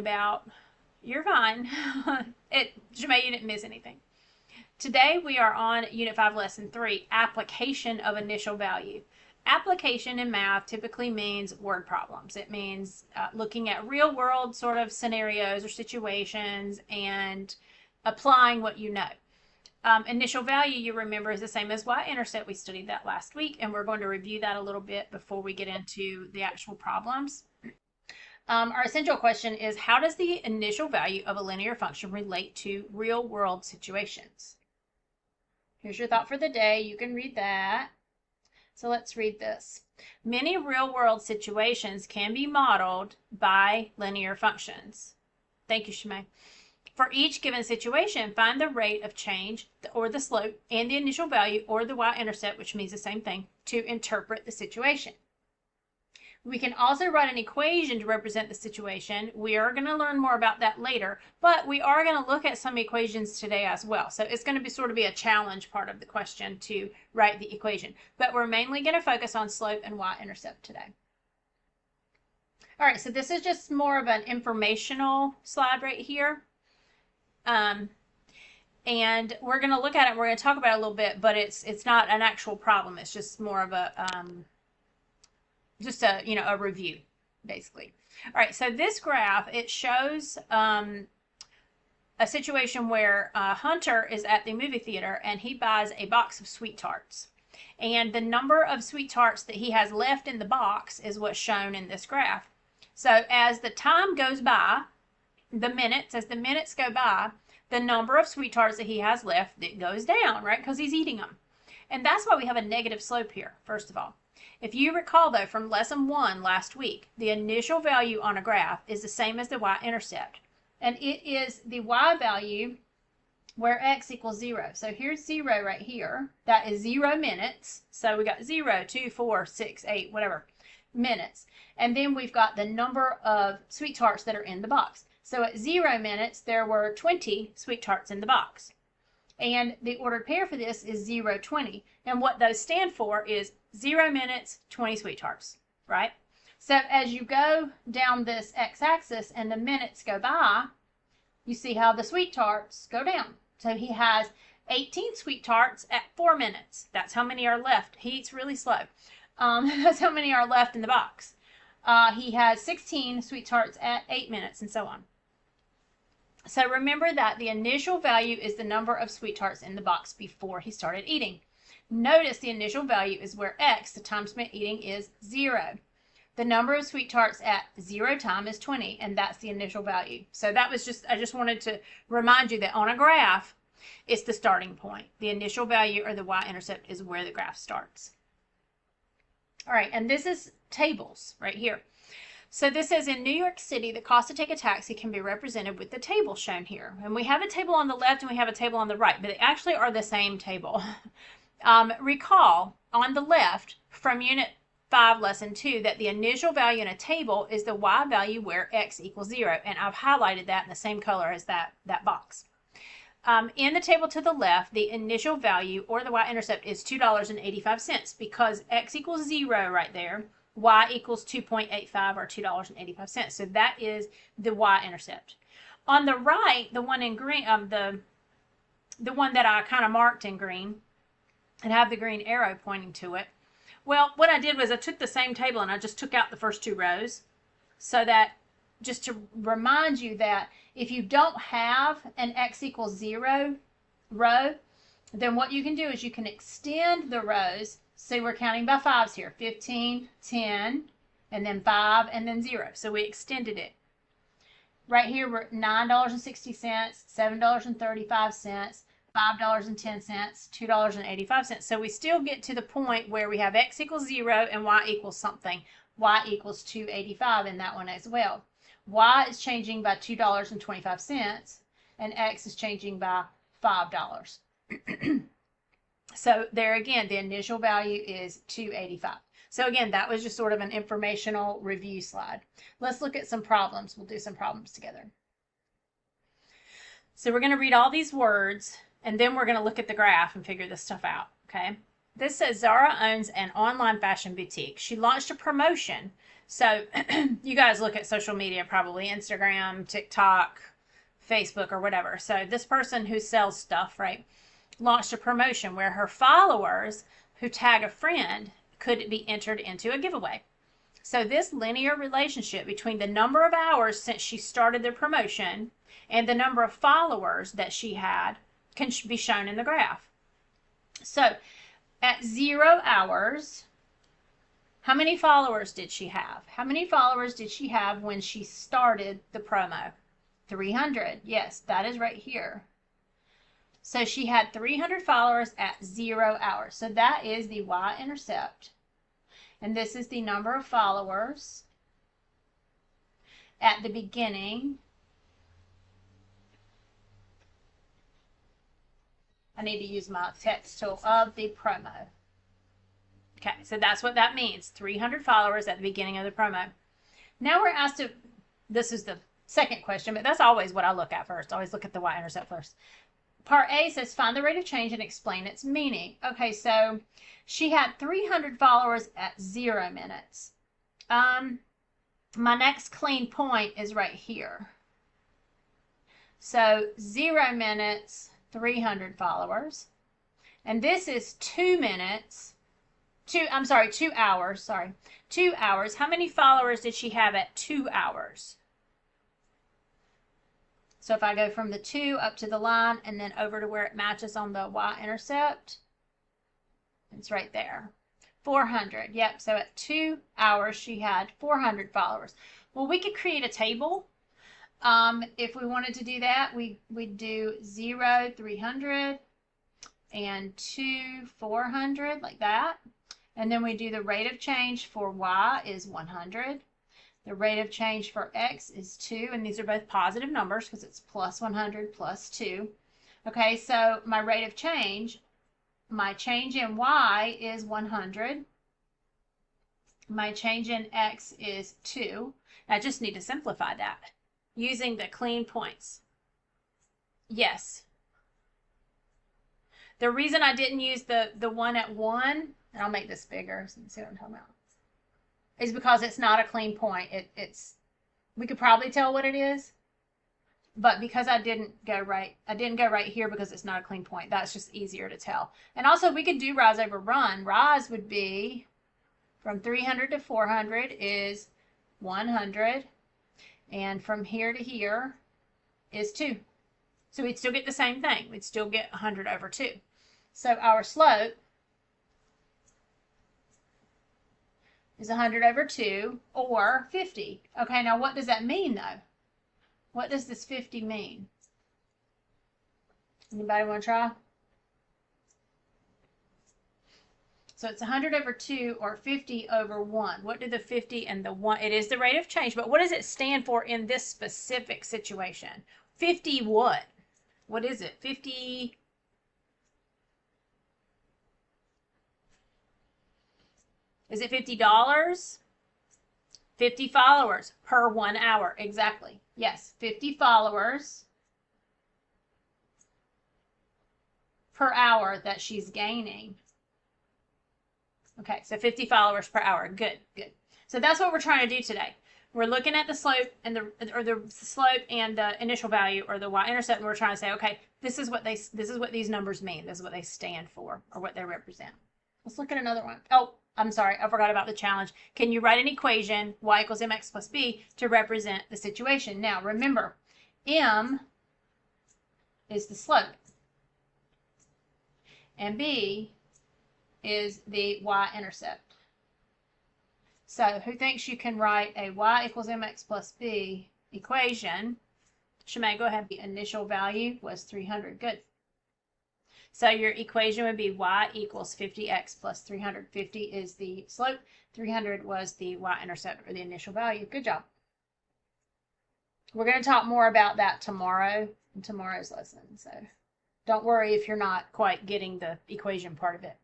about. You're fine. Jamae, you didn't miss anything. Today we are on Unit 5, Lesson 3, Application of Initial Value. Application in math typically means word problems. It means looking at real world sort of scenarios or situations and applying what you know. Initial value, you remember, is the same as y-intercept. We studied that last week, and we're going to review that a little bit before we get into the actual problems. Our essential question is, how does the initial value of a linear function relate to real world situations? Here's your thought for the day. You can read that. So let's read this. Many real world situations can be modeled by linear functions. Thank you, Shimei. For each given situation, find the rate of change or the slope and the initial value or the y-intercept, which means the same thing, to interpret the situation. We can also write an equation to represent the situation. We are going to learn more about that later, but we are going to look at some equations today as well. So it's going to be sort of a challenge part of the question to write the equation, but we're mainly going to focus on slope and y-intercept today. All right, so this is just more of an informational slide right here. And we're going to look at it. We're going to talk about it a little bit, but it's not an actual problem. It's just more of a a review, basically. All right, so this graph, it shows a situation where Hunter is at the movie theater and he buys a box of sweet tarts. And the number of sweet tarts that he has left in the box is what's shown in this graph. So as the time goes by, as the minutes go by, the number of sweet tarts that he has left, it goes down, right? Because he's eating them. And that's why we have a negative slope here, first of all. If you recall, though, from lesson 1 last week, the initial value on a graph is the same as the y-intercept. And it is the y value where x equals 0. So here's 0 right here. That is 0 minutes. So we got 0, 2, 4, 6, 8, whatever, minutes. And then we've got the number of sweet tarts that are in the box. So at 0 minutes, there were 20 sweet tarts in the box. And the ordered pair for this is 0, 20. And what those stand for is 0 minutes, 20 sweet tarts, right? So as you go down this x-axis and the minutes go by, you see how the sweet tarts go down. So he has 18 sweet tarts at 4 minutes. That's how many are left. He eats really slow. That's how many are left in the box. He has 16 sweet tarts at 8 minutes, and so on. So remember that the initial value is the number of sweet tarts in the box before he started eating. Notice the initial value is where x, the time spent eating, is 0. The number of sweet tarts at 0 time is 20, and that's the initial value. So that was I just wanted to remind you that on a graph, it's the starting point. The initial value, or the y-intercept, is where the graph starts. All right, and this is tables right here. So this says in New York City, the cost to take a taxi can be represented with the table shown here. And we have a table on the left and we have a table on the right, but they actually are the same table. Recall on the left from Unit 5, Lesson 2, that the initial value in a table is the y value where x equals 0. And I've highlighted that in the same color as that box. In the table to the left, the initial value, or the y-intercept, is $2.85 because x equals 0 right there. Y equals 2.85 or $2.85. So that is the y-intercept. On the right, the one in green, the one that I kind of marked in green and have the green arrow pointing to it. Well, what I did was I took the same table and I just took out the first 2 rows, so that just to remind you that if you don't have an x equals 0 row, then what you can do is you can extend the rows. So we're counting by 5s here, 15, 10, and then 5, and then 0. So we extended it. Right here, we're $9.60, $7.35, $5.10, $2.85. So we still get to the point where we have x equals 0 and y equals something. Y equals $2.85 in that one as well. Y is changing by $2.25, and x is changing by $5. So there again, the initial value is $2.85. So again, that was just sort of an informational review slide. Let's look at some problems. We'll do some problems together. So we're going to read all these words, and then we're going to look at the graph and figure this stuff out, okay? This says Zara owns an online fashion boutique. She launched a promotion So you guys look at social media, probably Instagram, TikTok, Facebook, or whatever. So this person who sells stuff, right, launched a promotion where her followers who tag a friend could be entered into a giveaway. So this linear relationship between the number of hours since she started the promotion and the number of followers that she had can be shown in the graph. So at 0 hours, how many followers did she have? How many followers did she have when she started the promo? 300. Yes, that is right here. So she had 300 followers at 0 hours. So that is the y-intercept. And this is the number of followers at the beginning. I need to use my text tool of the promo. Okay, so that's what that means. 300 followers at the beginning of the promo. Now we're asked to, this is the second question, but that's always what I look at first. I always look at the y-intercept first. Part A says find the rate of change and explain its meaning. Okay, so she had 300 followers at 0 minutes. My next clean point is right here. So 0 minutes, 300 followers. And this is 2 minutes. 2 hours, sorry. 2 hours. How many followers did she have at 2 hours? So if I go from the 2 up to the line and then over to where it matches on the y-intercept, it's right there. 400. Yep, so at 2 hours she had 400 followers. Well, we could create a table. If we wanted to do that, we'd do 0, 300, and 2, 400, like that. And then we do the rate of change for y is 100. The rate of change for x is 2, and these are both positive numbers because it's plus 100 plus 2. Okay, so my rate of change, my change in y is 100. My change in x is 2. I just need to simplify that using the clean points. Yes. The reason I didn't use the one at 1, and I'll make this bigger so you can see what I'm talking about, is because it's not a clean point. We could probably tell what it is, but because I didn't go right here because it's not a clean point. That's just easier to tell. And also we could do rise over run. Rise would be from 300 to 400 is 100, and from here to here is 2. So we'd still get the same thing. We'd still get 100 over 2. So our slope is 100 over 2, or 50. Okay, now what does that mean, though? What does this 50 mean? Anybody want to try? So it's 100 over 2, or 50 over 1. What do the 50 and the 1, it is the rate of change, but what does it stand for in this specific situation? 50 what? What is it? 50... Is it $50? 50 followers per 1 hour. Exactly. Yes, 50 followers per hour that she's gaining. Okay, so 50 followers per hour. Good, good. So that's what we're trying to do today. We're looking at the slope and the slope and the initial value, or the y-intercept, and we're trying to say, okay, this is what these numbers mean. This is what they stand for, or what they represent. Let's look at another one. Oh, I'm sorry, I forgot about the challenge. Can you write an equation, y equals mx plus b, to represent the situation? Now, remember, m is the slope, and b is the y-intercept. So, who thinks you can write a y equals mx plus b equation? Shemay, go ahead. The initial value was 300. Good. So your equation would be y equals 50x plus 300. 50 is the slope. 300 was the y-intercept, or the initial value. Good job. We're going to talk more about that tomorrow in tomorrow's lesson. So don't worry if you're not quite getting the equation part of it.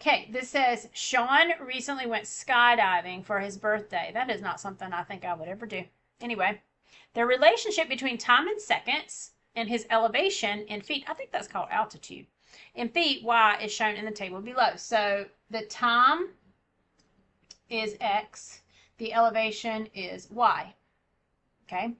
Okay, this says, Sean recently went skydiving for his birthday. That is not something I think I would ever do. Anyway, the relationship between time in seconds and his elevation in feet, I think that's called altitude, in feet, y, is shown in the table below. So the time is x, The elevation is y. Okay.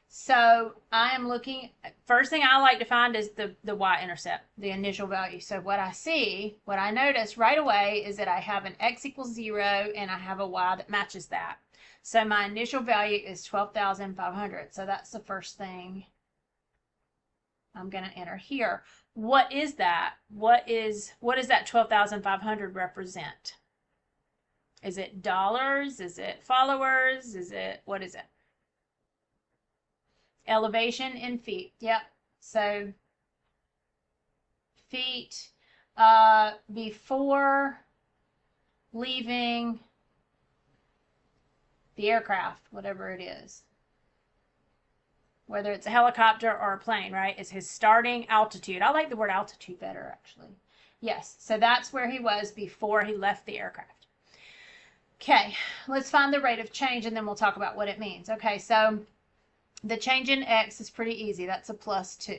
So I am looking, first thing I like to find is the y-intercept, the initial value. So what I notice right away is that I have an x equals 0 and I have a y that matches that. So my initial value is 12,500. So that's the first thing I'm going to enter here. What is that? What does that 12,500 represent? Is it dollars? Is it followers? What is it? Elevation in feet. Yep. So feet before leaving the aircraft, whatever it is. Whether it's a helicopter or a plane, right? It's his starting altitude. I like the word altitude better, actually. Yes, so that's where he was before he left the aircraft. Okay, let's find the rate of change and then we'll talk about what it means. Okay, so the change in x is pretty easy. That's a +2.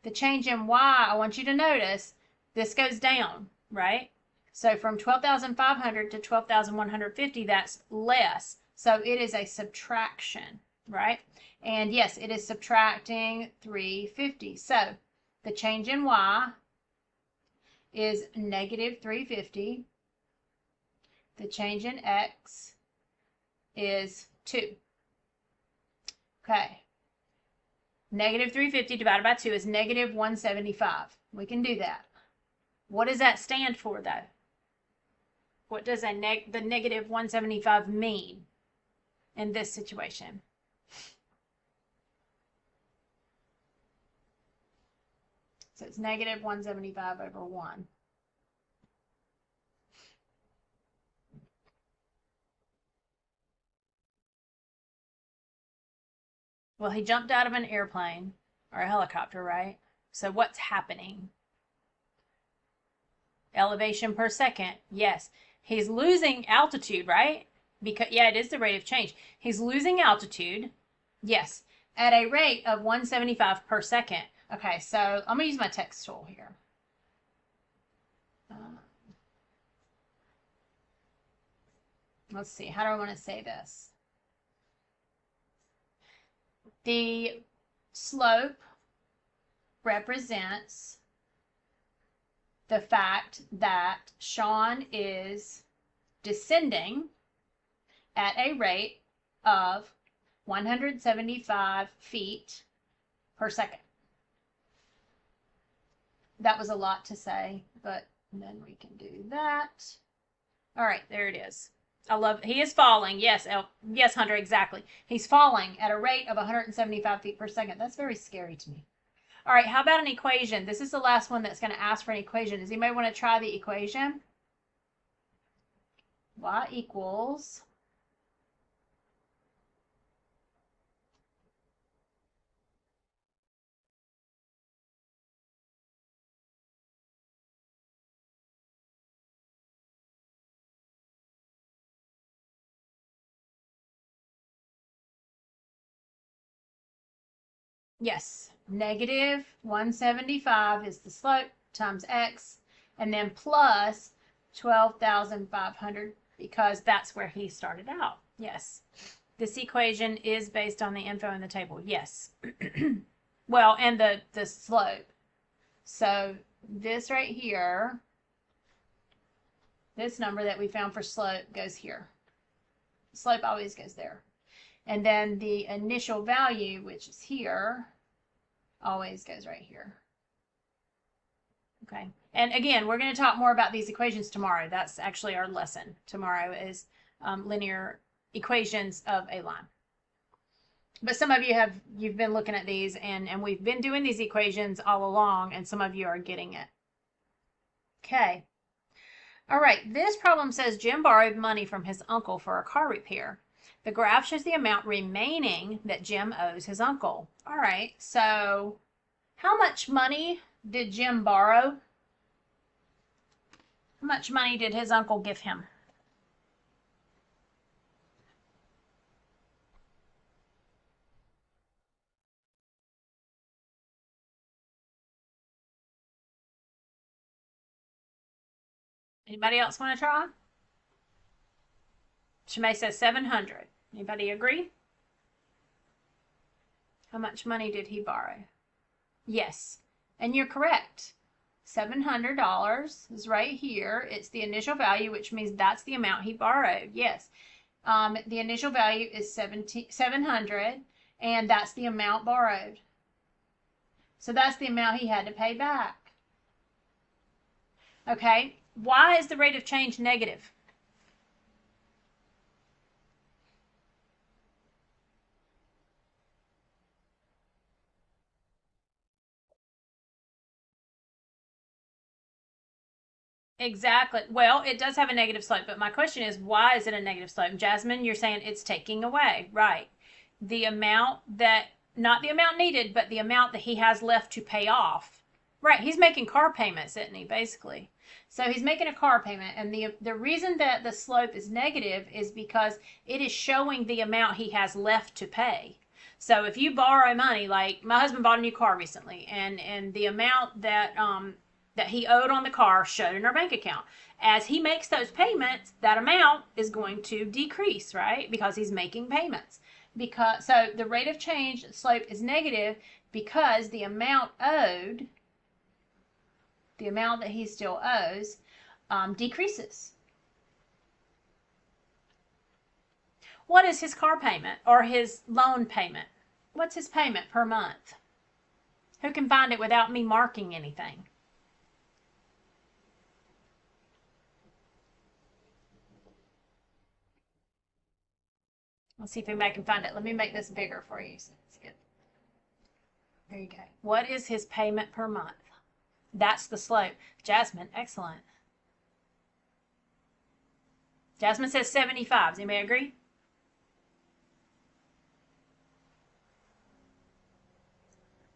The change in y, I want you to notice, this goes down, right? So from 12,500 to 12,150, that's less. So it is a subtraction, right? And yes, it is subtracting 350. So the change in y is negative 350. The change in x is 2. Okay. Negative 350 divided by 2 is negative 175. We can do that. What does that stand for, though? What does the negative 175 mean in this situation? So it's negative 175 over 1. Well, he jumped out of an airplane or a helicopter, right? So what's happening? Elevation per second. Yes. He's losing altitude, right? Because yeah, it is the rate of change. He's losing altitude. Yes. At a rate of 175 per second. Okay, so I'm going to use my text tool here. Let's see. How do I want to say this? The slope represents the fact that Sean is descending at a rate of 175 feet per second. That was a lot to say, but then we can do that. All right, there it is. I love it. He is falling. Yes, yes, Hunter, exactly. He's falling at a rate of 175 feet per second. That's very scary to me. All right, how about an equation? This is the last one that's going to ask for an equation. Does anybody want to try the equation? Y equals yes, negative 175 is the slope times x, and then plus 12,500 because that's where he started out. Yes. This equation is based on the info in the table. Yes. Well, and the slope. So this right here, this number that we found for slope goes here. Slope always goes there. And then the initial value, which is here, always goes right here. Okay. And again, we're going to talk more about these equations tomorrow. That's actually our lesson. Tomorrow is linear equations of a line. But some of you've been looking at these and we've been doing these equations all along and some of you are getting it. Okay. All right. This problem says Jim borrowed money from his uncle for a car repair. The graph shows the amount remaining that Jim owes his uncle. All right. So how much money did Jim borrow? How much money did his uncle give him? Anybody else want to try? Shimei says 700. Anybody agree? How much money did he borrow? Yes, and you're correct. $700 is right here. It's the initial value, which means that's the amount he borrowed. Yes. The initial value is 700, and that's the amount borrowed. So that's the amount he had to pay back. Okay, why is the rate of change negative? Exactly. Well, it does have a negative slope, but my question is, why is it a negative slope? Jasmine, you're saying it's taking away, right? The amount that, not the amount needed, but the amount that he has left to pay off. Right, he's making car payments, isn't he, basically? So he's making a car payment, and the reason that the slope is negative is because it is showing the amount he has left to pay. So if you borrow money, like my husband bought a new car recently, and the amount that he owed on the car showed in our bank account. As he makes those payments, that amount is going to decrease, right? Because he's making payments. So the rate of change slope is negative because the amount owed, the amount that he still owes, decreases. What is his car payment or his loan payment? What's his payment per month? Who can find it without me marking anything? Let's see if anybody can find it. Let me make this bigger for you. So it's good. There you go. What is his payment per month? That's the slope. Jasmine, excellent. Jasmine says 75. Does anybody agree?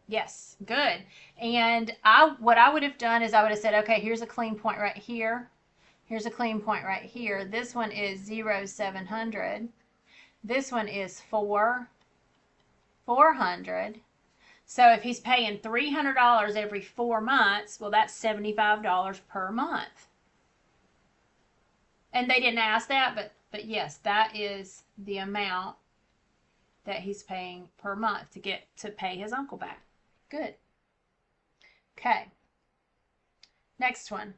Yes, good. And what I would have done is I would have said, okay, here's a clean point right here. Here's a clean point right here. This one is 0,700. This one is 400. So if he's paying $300 every 4 months, well, that's $75 per month. And they didn't ask that, but yes, that is the amount that he's paying per month to pay his uncle back. Good. Okay. Next one.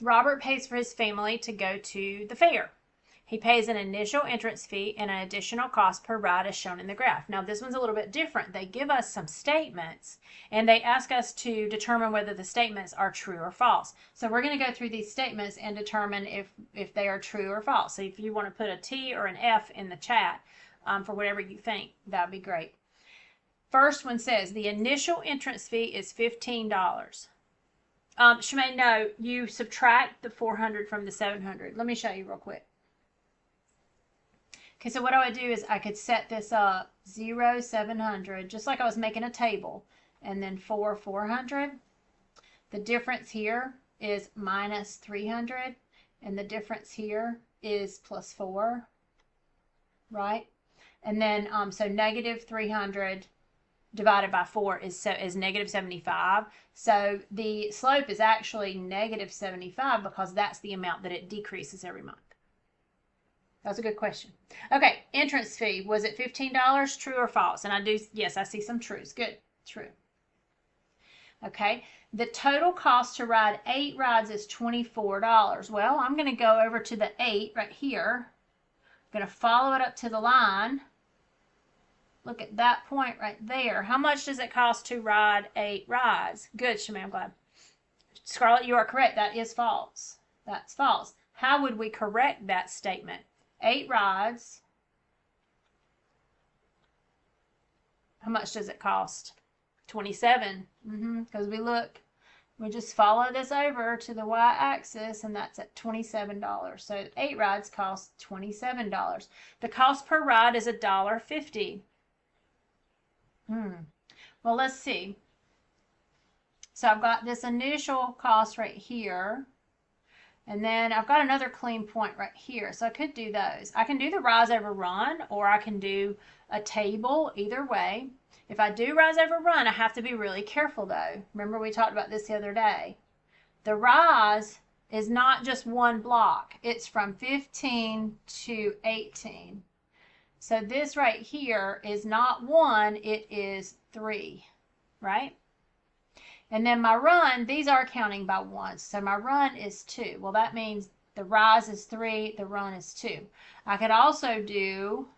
Robert pays for his family to go to the fair. He pays an initial entrance fee and an additional cost per ride as shown in the graph. Now this one's a little bit different. They give us some statements and they ask us to determine whether the statements are true or false. So we're going to go through these statements and determine if they are true or false. So if you want to put a T or an F in the chat for whatever you think, that'd be great. First one says the initial entrance fee is $15. Shemaine, no, you subtract the 400 from the 700. Let me show you real quick. Okay, so what I would do is I could set this up 0,700, just like I was making a table, and then 400. The difference here is minus 300, and the difference here is plus 4, right? And then, so negative 300 divided by 4 is negative 75. So the slope is actually negative 75 because that's the amount that it decreases every month. That's a good question. Okay, entrance fee. Was it $15? True or false? And yes, I see some trues. Good. True. Okay, the total cost to ride 8 rides is $24. Well, I'm going to go over to the 8 right here. I'm going to follow it up to the line. Look at that point right there. How much does it cost to ride 8 rides? Good, Shemaine, I'm glad. Scarlett, you are correct. That is false. That's false. How would we correct that statement? 8 rides. How much does it cost? 27. Because we just follow this over to the y-axis, and that's at $27. So 8 rides cost $27. The cost per ride is $1.50. Well, let's see. So I've got this initial cost right here. And then I've got another clean point right here. So I could do those. I can do the rise over run, or I can do a table, either way. If I do rise over run, I have to be really careful though. Remember we talked about this the other day. The rise is not just one block. It's from 15 to 18. So this right here is not 1, it is 3, right? And then my run, these are counting by ones. So my run is 2. Well, that means the rise is 3, the run is 2. I could also do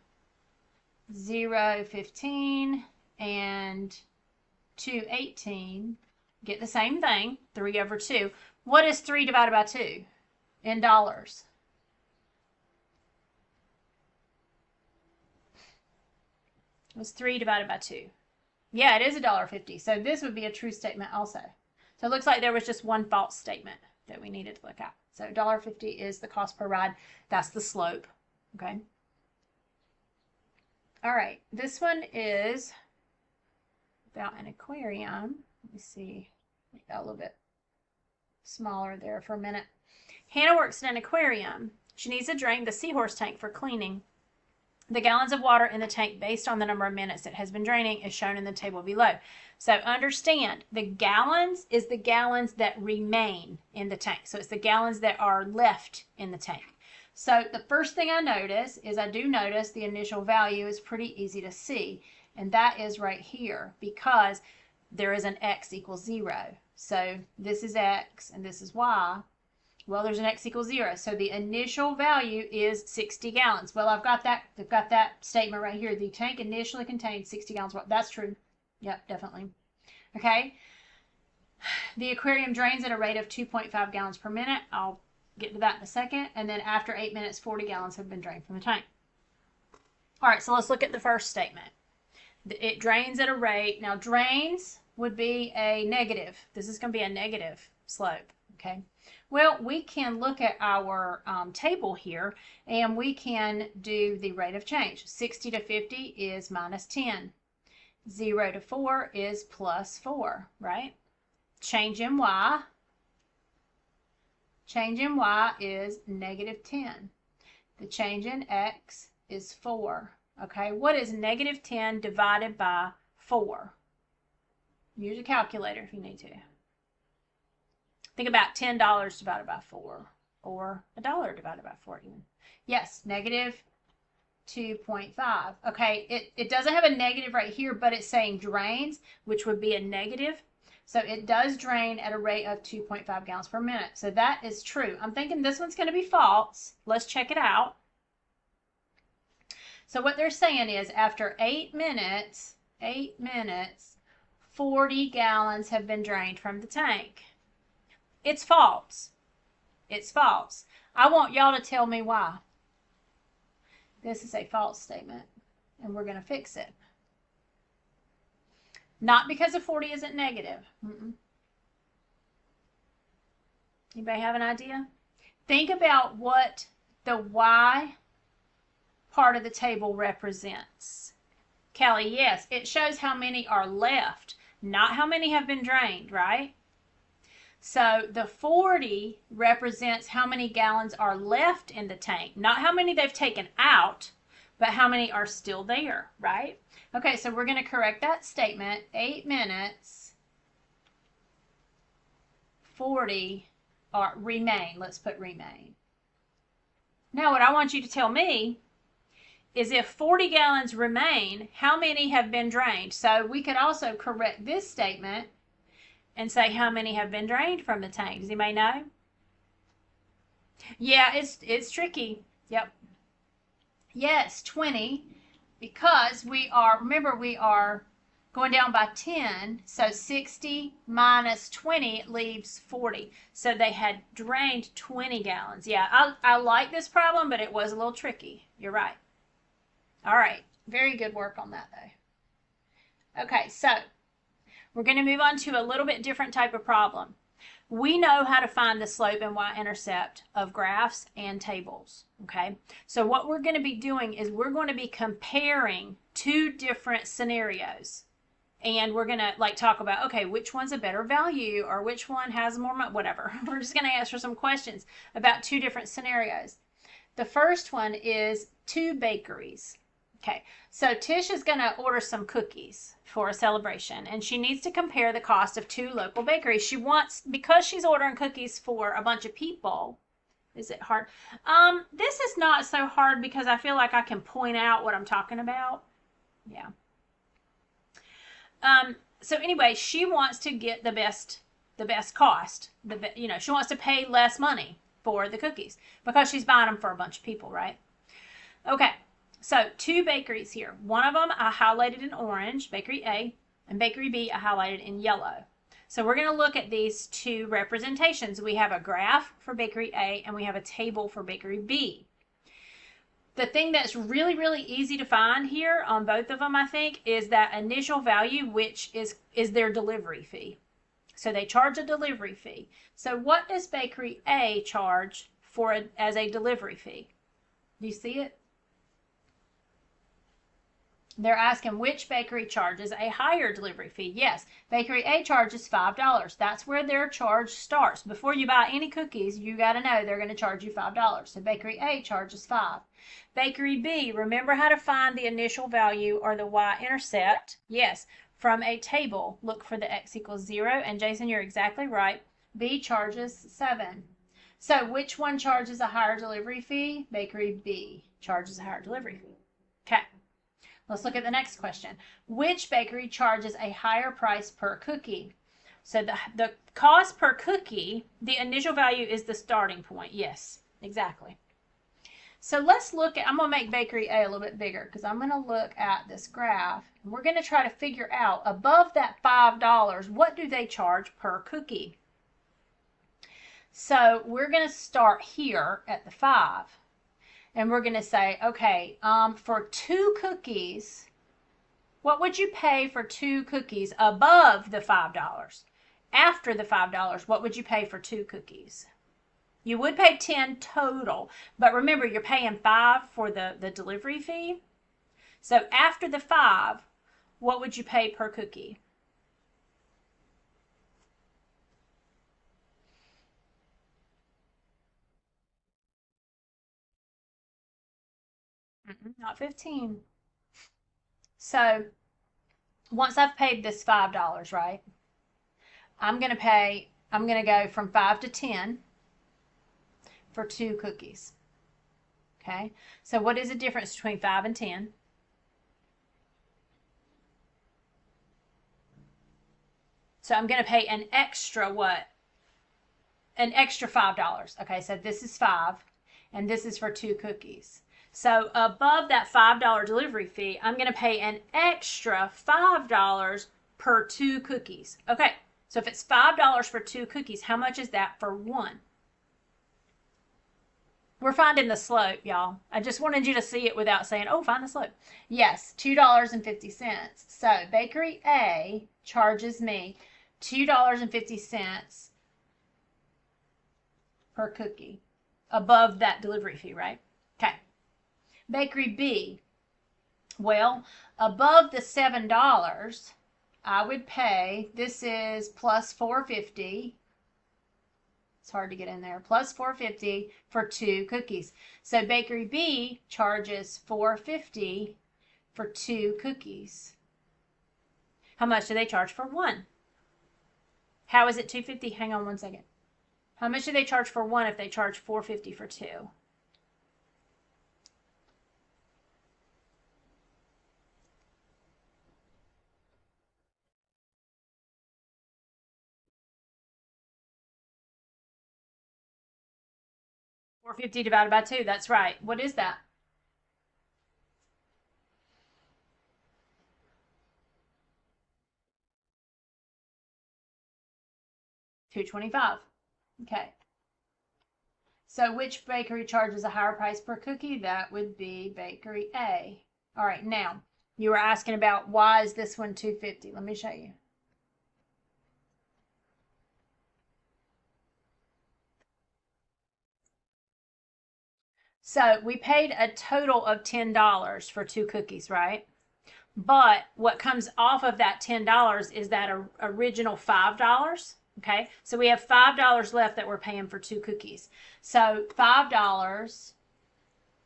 0, 15, and 2, 18. Get the same thing, 3 over 2. What is 3 divided by 2 in dollars? It was 3 divided by 2. Yeah, it is $1.50. So this would be a true statement also. So it looks like there was just one false statement that we needed to look at. So $1.50 is the cost per ride. That's the slope. Okay. All right. This one is about an aquarium. Let me see. Make that a little bit smaller there for a minute. Hannah works in an aquarium. She needs to drain the seahorse tank for cleaning. The gallons of water in the tank based on the number of minutes it has been draining is shown in the table below. So understand, the gallons is the gallons that remain in the tank. So it's the gallons that are left in the tank. So the first thing I notice is I do notice the initial value is pretty easy to see. And that is right here because there is an x equals 0. So this is x and this is y. Well, there's an x equals 0. So the initial value is 60 gallons. Well, I've got that statement right here. The tank initially contained 60 gallons. That's true. Yep, definitely. Okay. The aquarium drains at a rate of 2.5 gallons per minute. I'll get to that in a second. And then after 8 minutes, 40 gallons have been drained from the tank. All right, so let's look at the first statement. It drains at a rate. Now, drains would be a negative. This is going to be a negative slope. Okay. Well, we can look at our table here and we can do the rate of change. 60 to 50 is minus 10. 0 to 4 is plus 4, right? Change in y. Change in y is negative 10. The change in x is 4. Okay, what is negative 10 divided by 4? Use a calculator if you need to. Think about $10 divided by 4 or $1 divided by 4 even. Yes, negative 2.5. Okay, it doesn't have a negative right here, but it's saying drains, which would be a negative. So it does drain at a rate of 2.5 gallons per minute. So that is true. I'm thinking this one's going to be false. Let's check it out. So what they're saying is after 8 minutes, 40 gallons have been drained from the tank. It's false. It's false. I want y'all to tell me why. This is a false statement, and we're going to fix it. Not because a 40 isn't negative. Anybody have an idea? Think about what the Y part of the table represents. Kelly, yes, it shows how many are left, not how many have been drained, right? So the 40 represents how many gallons are left in the tank, not how many they've taken out, but how many are still there, right? Okay, so we're going to correct that statement. 8 minutes, 40 are remain. Let's put remain. Now what I want you to tell me is if 40 gallons remain, how many have been drained? So we could also correct this statement and say how many have been drained from the tank. Does anybody know? Yeah, it's tricky. Yep. Yes, 20, because remember we are going down by 10, so 60 minus 20 leaves 40. So they had drained 20 gallons. Yeah, I like this problem, but it was a little tricky. You're right. All right, very good work on that though. Okay, so we're going to move on to a little bit different type of problem. We know how to find the slope and y-intercept of graphs and tables, okay? So what we're going to be doing is we're going to be comparing two different scenarios. And we're going to talk about, okay, which one's a better value or which one has more money, whatever. We're just going to answer some questions about two different scenarios. The first one is two bakeries. Okay, so Tish is going to order some cookies for a celebration, and she needs to compare the cost of two local bakeries. She wants, because she's ordering cookies for a bunch of people. Is it hard? This is not so hard because I feel like I can point out what I'm talking about. Yeah. So anyway, she wants to get the best cost. She wants to pay less money for the cookies because she's buying them for a bunch of people, right? Okay. So two bakeries here. One of them I highlighted in orange, Bakery A, and Bakery B I highlighted in yellow. So we're going to look at these two representations. We have a graph for Bakery A and we have a table for Bakery B. The thing that's really, really easy to find here on both of them, I think, is that initial value, which is their delivery fee. So they charge a delivery fee. So what does Bakery A charge as a delivery fee? Do you see it? They're asking which bakery charges a higher delivery fee. Yes, Bakery A charges $5. That's where their charge starts. Before you buy any cookies, you got to know they're going to charge you $5. So Bakery A charges $5. Bakery B, remember how to find the initial value or the y-intercept? Yes, from a table, look for the x equals 0. And Jason, you're exactly right. B charges $7. So which one charges a higher delivery fee? Bakery B charges a higher delivery fee. Okay. Let's look at the next question. Which bakery charges a higher price per cookie? So the cost per cookie, the initial value is the starting point. Yes, exactly. So let's look at, I'm going to make Bakery A little bit bigger because I'm going to look at this graph and we're going to try to figure out above that $5, what do they charge per cookie? So we're going to start here at the 5. And we're going to say, okay, for 2 cookies, what would you pay for 2 cookies above the $5? After the $5, what would you pay for 2 cookies? You would pay 10 total, but remember, you're paying 5 for the delivery fee. So after the 5, what would you pay per cookie? Not 15. So once I've paid this $5, right? I'm going to go from 5 to 10 for 2 cookies. Okay? So what is the difference between 5 and 10? So I'm going to pay an extra what? An extra $5. Okay, so this is 5 and this is for 2 cookies. So above that $5 delivery fee, I'm going to pay an extra $5 per 2 cookies. Okay, so if it's $5 for 2 cookies, how much is that for 1? We're finding the slope, y'all. I just wanted you to see it without saying, oh, find the slope. Yes, $2.50. So Bakery A charges me $2.50 per cookie above that delivery fee, right? Okay. Bakery B, well, above the $7, I would pay, this is plus $4.50. It's hard to get in there. Plus $4.50 for 2 cookies. So Bakery B charges $4.50 for 2 cookies. How much do they charge for 1? How is it $2.50? Hang on one second. How much do they charge for 1 if they charge $4.50 for 2? $4.50 divided by 2. That's right. What is that? $2.25. Okay. So which bakery charges a higher price per cookie? That would be Bakery A. All right, now you were asking about why is this one $2.50? Let me show you. So we paid a total of $10 for 2 cookies, right? But what comes off of that $10 is that original $5. Okay, so we have $5 left that we're paying for 2 cookies. So $5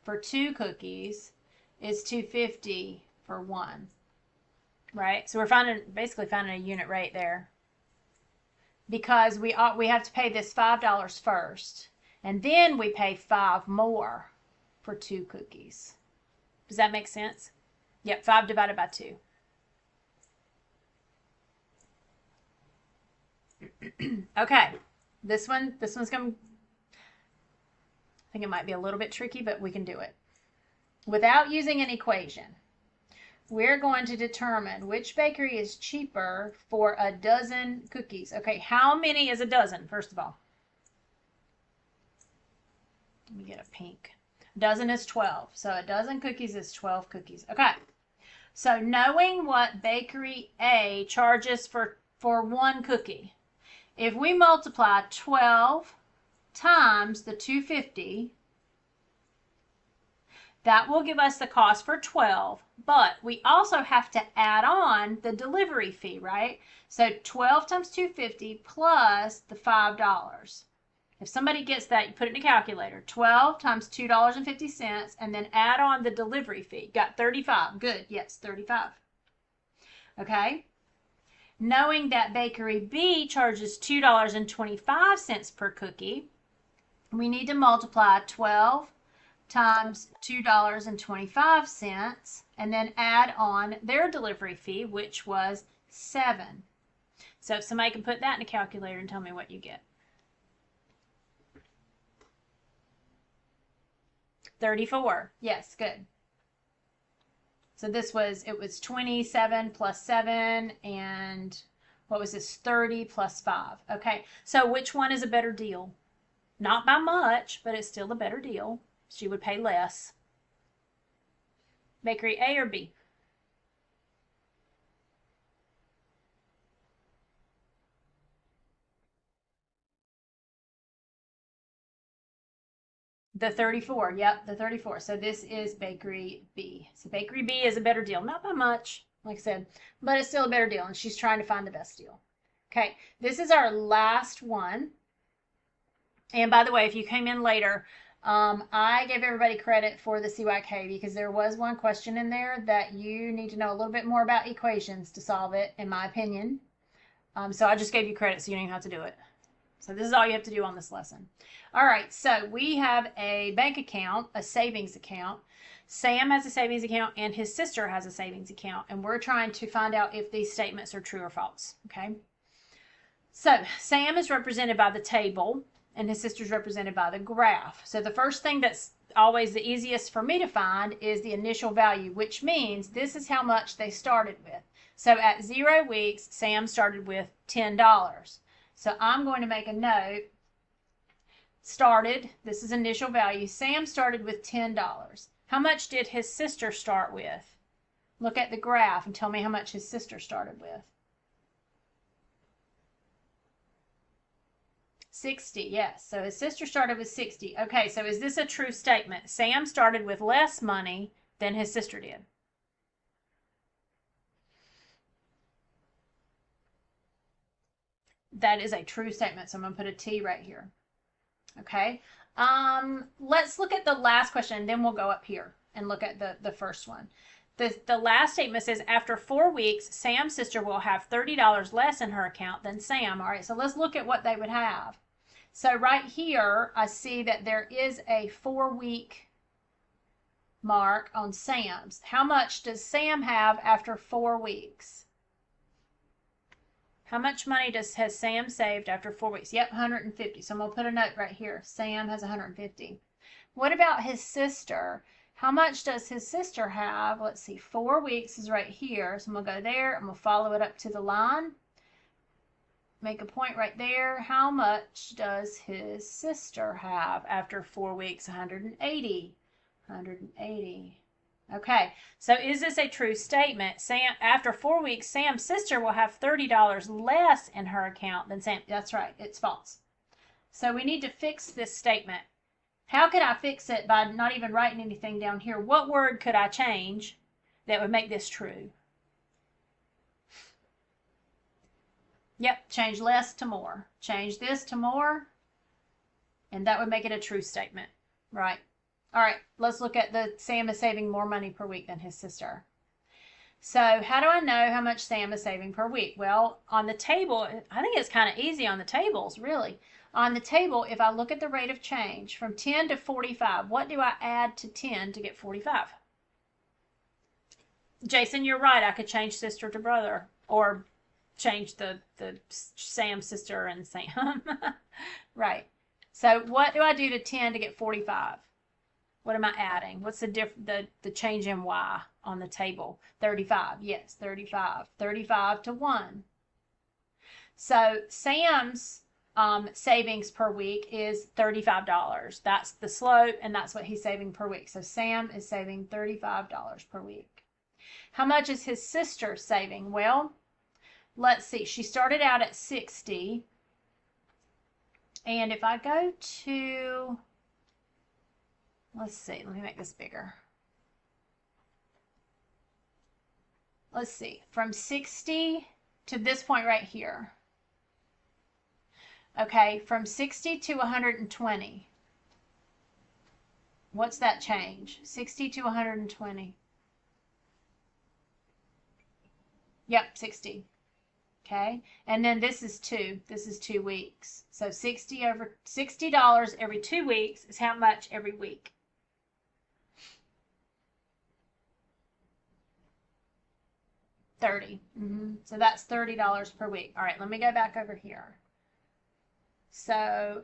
for 2 cookies is $2.50 for one, right? So we're basically finding a unit rate there, because we have to pay this $5 first, and then we pay $5 more for 2 cookies. Does that make sense? Yep, 5 divided by 2. Okay, this one's going to, I think it might be a little bit tricky, but we can do it. Without using an equation, we're going to determine which bakery is cheaper for a dozen cookies. Okay, how many is a dozen, first of all? Let me get a pink. A dozen is 12. So a dozen cookies is 12 cookies. Okay, so knowing what bakery A charges for one cookie, if we multiply 12 times the $2.50, that will give us the cost for 12, but we also have to add on the delivery fee, right? So 12 times $2.50 plus the $5. If somebody gets that, you put it in a calculator. 12 times $2.50, and then add on the delivery fee. Got 35. Good. Yes, 35. Okay. Knowing that bakery B charges $2.25 per cookie, we need to multiply 12 times $2.25 and then add on their delivery fee, which was 7. So if somebody can put that in a calculator and tell me what you get. 34. Yes, good. So it was 27 plus 7, and what was this? 30 plus 5. Okay, so which one is a better deal? Not by much, but it's still a better deal. She would pay less. Bakery A or B? The 34. Yep, the 34. So this is bakery B. So bakery B is a better deal. Not by much, like I said, but it's still a better deal, and she's trying to find the best deal. Okay, this is our last one. And by the way, if you came in later, I gave everybody credit for the CYK because there was one question in there that you need to know a little bit more about equations to solve it, in my opinion. So I just gave you credit so you don't even have to do it. So this is all you have to do on this lesson. All right, so we have a bank account, a savings account. Sam has a savings account and his sister has a savings account, and we're trying to find out if these statements are true or false, okay? So Sam is represented by the table and his sister's represented by the graph. So the first thing that's always the easiest for me to find is the initial value, which means this is how much they started with. So at 0 weeks, Sam started with $10. So I'm going to make a note. Started, this is initial value. Sam started with $10. How much did his sister start with? Look at the graph and tell me how much his sister started with. 60, yes. So his sister started with 60. Okay, so is this a true statement? Sam started with less money than his sister did. That is a true statement, so I'm going to put a T right here. Okay, let's look at the last question, and then we'll go up here and look at the first one. The last statement says, after 4 weeks, Sam's sister will have $30 less in her account than Sam. All right, so let's look at what they would have. So right here, I see that there is a 4-week mark on Sam's. How much does Sam have after 4 weeks? How much money has Sam saved after 4 weeks? Yep, 150. So I'm going to put a note right here. Sam has 150. What about his sister? How much does his sister have? Let's see, 4 weeks is right here. So I'm going to go there. I'm going to follow it up to the line. Make a point right there. How much does his sister have after 4 weeks? 180. 180. Okay, so is this a true statement? After 4 weeks, Sam's sister will have $30 less in her account than Sam. That's right, it's false. So we need to fix this statement. How could I fix it by not even writing anything down here? What word could I change that would make this true? Yep, change less to more. Change this to more, and that would make it a true statement, right? All right, let's look at the Sam is saving more money per week than his sister. So how do I know how much Sam is saving per week? Well, on the table, I think it's kind of easy on the tables, really. On the table, if I look at the rate of change from 10 to 45, what do I add to 10 to get 45? Jason, you're right. I could change sister to brother, or change the Sam sister and Sam. Right. So what do I do to 10 to get 45? What am I adding? What's the change in y on the table? 35. Yes, 35. 35 to 1. So Sam's savings per week is $35. That's the slope, and that's what he's saving per week. So Sam is saving $35 per week. How much is his sister saving? Well, let's see. She started out at 60. And if I go to, let's see, let me make this bigger. Let's see, from 60 to this point right here. Okay, from 60 to 120. What's that change? 60 to 120. Yep, 60. Okay, and then this is 2 weeks. So $60 every 2 weeks is how much every week? $30. So that's $30 per week. All right, let me go back over here. So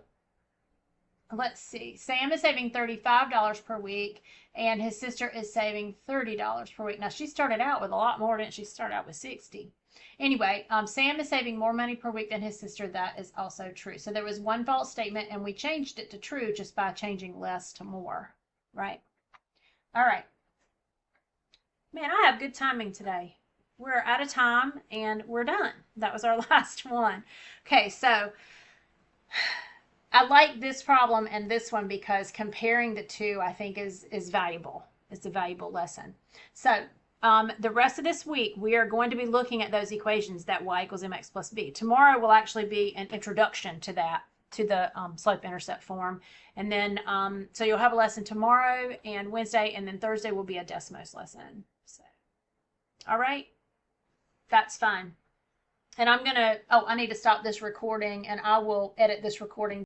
let's see. Sam is saving $35 per week, and his sister is saving $30 per week. Now, she started out with a lot more, didn't she? Start out with 60. Anyway, Sam is saving more money per week than his sister. That is also true. So there was one false statement, and we changed it to true just by changing less to more, right? All right. Man, I have good timing today. We're out of time, and we're done. That was our last one. Okay, so I like this problem and this one because comparing the two, I think, is valuable. It's a valuable lesson. So the rest of this week, we are going to be looking at those equations, that y equals mx plus b. Tomorrow will actually be an introduction to that, to the slope-intercept form. And then, so you'll have a lesson tomorrow and Wednesday, and then Thursday will be a Desmos lesson. So, all right, that's fine. And I'm going to, I need to stop this recording, and I will edit this recording